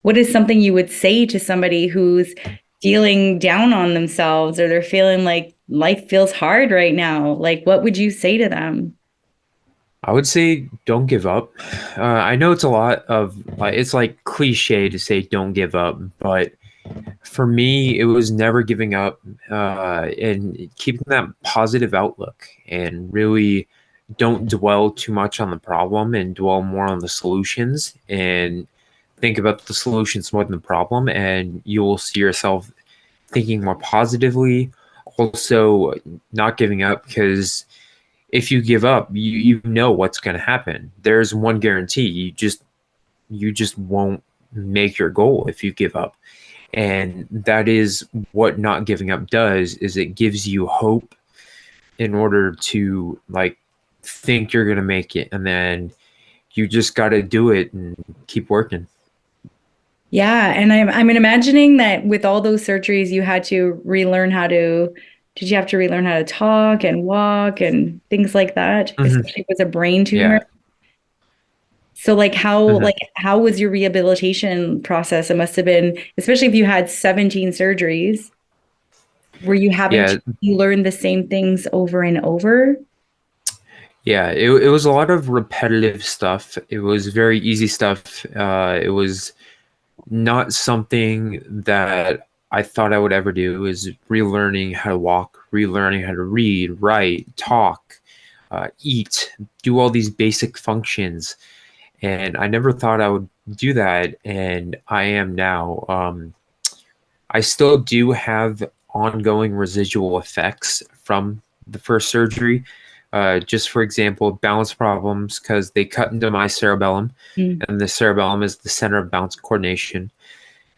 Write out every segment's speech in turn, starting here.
what is something you would say to somebody who's feeling down on themselves or they're feeling like life feels hard right now? Like, what would you say to them? I would say don't give up. I know it's a lot of like it's like cliche to say don't give up, but for me, it was never giving up and keeping that positive outlook and really don't dwell too much on the problem and dwell more on the solutions and think about the solutions more than the problem, and you will see yourself thinking more positively. Also, not giving up because if you give up, you know what's going to happen. There's one guarantee: you just won't make your goal if you give up. And that is what not giving up does, is it gives you hope in order to like think you're going to make it, and then you just got to do it and keep working. Yeah, and I'm imagining that with all those surgeries, you had to relearn how to. Did you have to relearn how to talk and walk and things like that, Hmm. especially with a brain tumor? Yeah. So like Hmm. how was your rehabilitation process? It must have been, especially if you had 17 surgeries, were you having to Yeah. learn the same things over and over? Yeah, it was a lot of repetitive stuff. It was very easy stuff. It was not something that I thought I would ever do, is relearning how to walk, relearning how to read, write, talk, eat, do all these basic functions. And I never thought I would do that, and I am now. I still do have ongoing residual effects from the first surgery. Just for example, balance problems because they cut into my cerebellum, Mm. and the cerebellum is the center of balance coordination.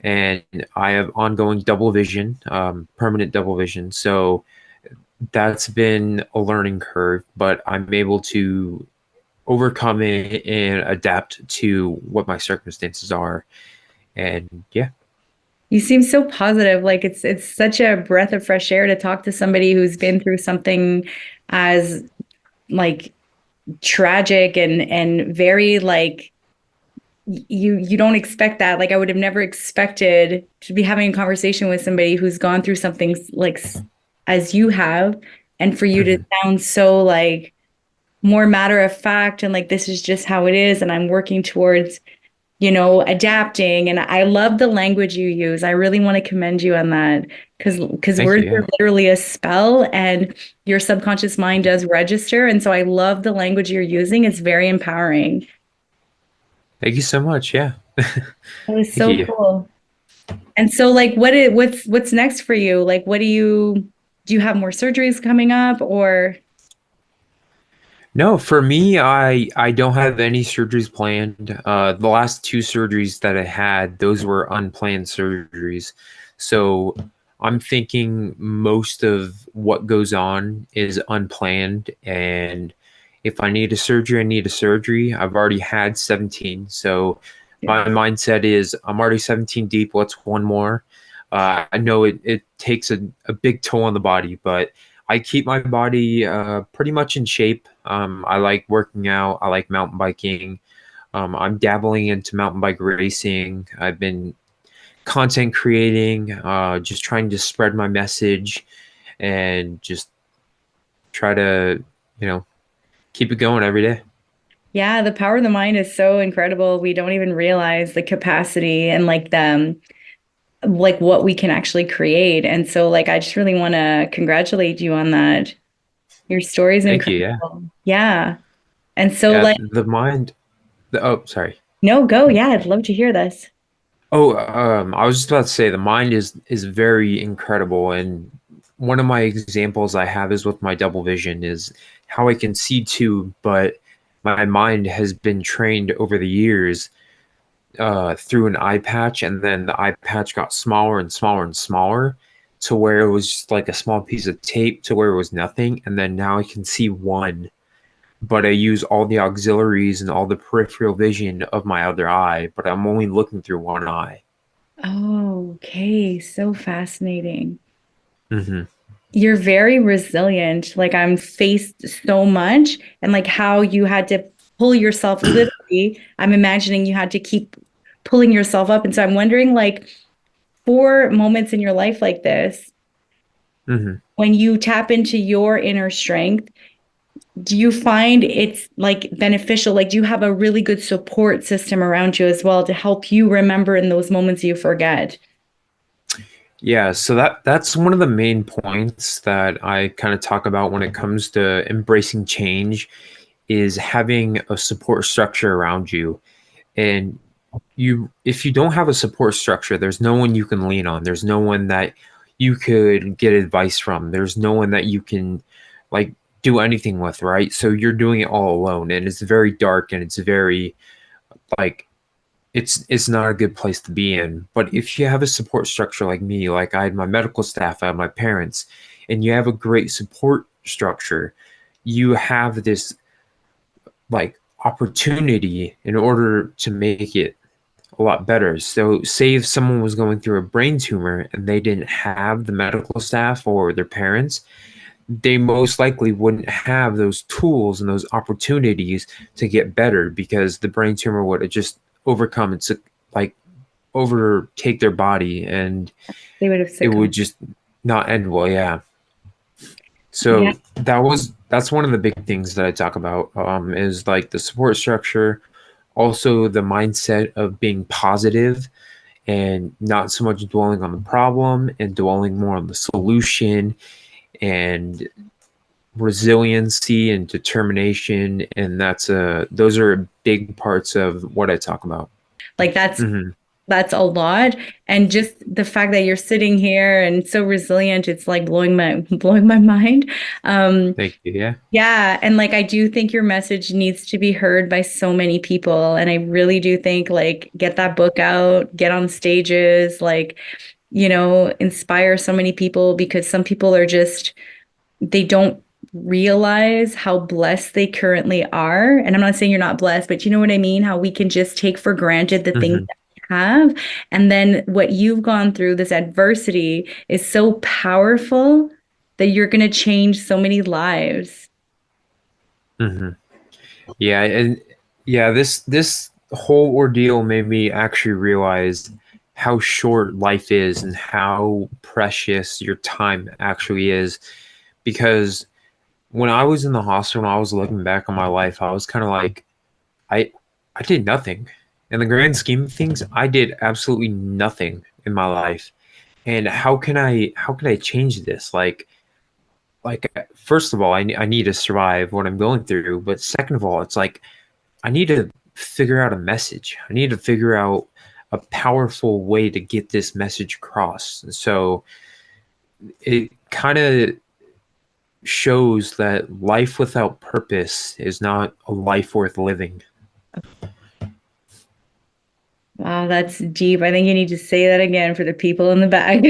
And I have ongoing double vision, permanent double vision. So that's been a learning curve, but I'm able to overcome it and adapt to what my circumstances are. And yeah, You seem so positive. Like it's such a breath of fresh air to talk to somebody who's been through something as like tragic and very like you don't expect that. Like I would have never expected to be having a conversation with somebody who's gone through something like as you have, and for you to mhm. sound so like more matter of fact and like this is just how it is, and I'm working towards adapting. And I love the language you use. I really want to commend you on that because Thank you. words Yeah, are literally a spell and your subconscious mind does register. And so I love the language you're using. It's very empowering. thank you so much. Yeah, That was thank so you. cool. And so like what's next for you? Like what do you have more surgeries coming up or No, for me, I don't have any surgeries planned. The last two surgeries that I had, those were unplanned surgeries. So I'm thinking most of what goes on is unplanned. And if I need a surgery, I need a surgery. I've already had 17. So my mindset is I'm already 17 deep. What's one more? I know it takes a big toll on the body, but I keep my body pretty much in shape. I like working out. I like mountain biking. I'm dabbling into mountain bike racing. I've been content creating, just trying to spread my message and just try to, you know, keep it going every day. Yeah, the power of the mind is so incredible. We don't even realize the capacity and like what we can actually create. And so like I just really want to congratulate you on that. Your story is Thank you. Yeah. incredible. Yeah. And so Yeah. like The mind. Oh, sorry. no, go. Yeah, I'd love to hear this. Oh, I was just about to say the mind is very incredible, and one of my examples I have is with my double vision, is how I can see too, but my mind has been trained over the years through an eye patch, and then the eye patch got smaller and smaller and smaller to where it was just like a small piece of tape to where it was nothing, and then now I can see one, but I use all the auxiliaries and all the peripheral vision of my other eye, but I'm only looking through one eye. Oh, okay. So fascinating. Hmm. You're very resilient. Like I'm faced so much and like how you had to pull yourself literally. I'm imagining you had to keep pulling yourself up. And so I'm wondering, like, for moments in your life like this, Hmm. when you tap into your inner strength, do you find it's like beneficial? Like, do you have a really good support system around you as well to help you remember in those moments you forget? Yeah, so that's one of the main points that I kind of talk about when it comes to embracing change is having a support structure around you. And if you don't have a support structure, there's no one you can lean on. There's no one that you could get advice from. There's no one that you can like do anything with, right? So you're doing it all alone, and it's very dark and it's very like it's not a good place to be in. But if you have a support structure like me, like I had my medical staff, I had my parents, and you have a great support structure, you have this like opportunity in order to make it a lot better. So, say if someone was going through a brain tumor and they didn't have the medical staff or their parents, they most likely wouldn't have those tools and those opportunities to get better because the brain tumor would have just overcome and like overtake their body and They would have it would succumbed. just not end well. Yeah. Yeah. So that's one of the big things that I talk about is like the support structure, also the mindset of being positive and not so much dwelling on the problem and dwelling more on the solution and resiliency and determination. And those are big parts of what I talk about. Like Hmm. that's a lot. And just the fact that you're sitting here and so resilient, it's like blowing my mind. Um, Thank you. Yeah. yeah, and like I do think your message needs to be heard by so many people. And I really do think like get that book out, get on stages, like, inspire so many people because some people are just they don't realize how blessed they currently are. And I'm not saying you're not blessed, but you know what I mean? How we can just take for granted the things Hmm. that we have. And then what you've gone through, this adversity, is so powerful that you're going to change so many lives. Hmm. Yeah. And yeah, this whole ordeal made me actually realize how short life is and how precious your time actually is. Because when I was in the hospital, when I was looking back on my life, I was kind of like, I I did nothing. In the grand scheme of things, I did absolutely nothing in my life. And how can I change this? Like first of all, I need to survive what I'm going through, but second of all, it's like I need to figure out a message. I need to figure out a powerful way to get this message across. So it kind of shows that life without purpose is not a life worth living. Wow, that's deep. I think you need to say that again for the people in the back.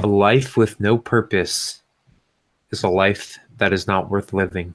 A life with no purpose is a life that is not worth living.